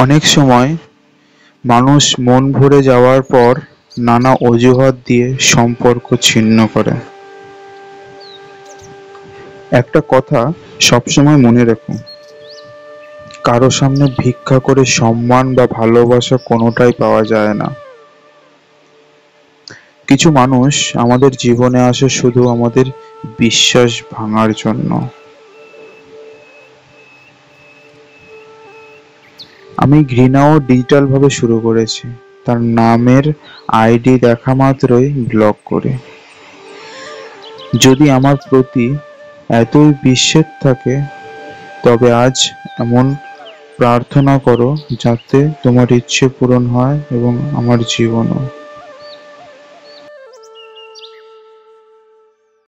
অনেক সময় মানুষ মন ভরে যাওয়ার পর নানা অজুহাত দিয়ে সম্পর্ক ছিন্ন করে। একটা কথা সবসময় মনে রেখো, কারো সামনে ভিক্ষা করে সম্মান বা ভালোবাসা কোনোটাই পাওয়া যায় না। কিছু মানুষ আমাদের জীবনে আসে শুধু আমাদের বিশ্বাস ভাঙার জন্য। আমি ঘৃণাও ডিজিটাল ভাবে শুরু করেছি, তার নামের আইডি দেখা মাত্রই ব্লক করে। যদি আমার প্রতি এতই বিশ্বাস থাকে, তবে আজ এমন প্রার্থনা করো যাতে তোমার ইচ্ছে পূরণ হয় এবং আমার জীবনও।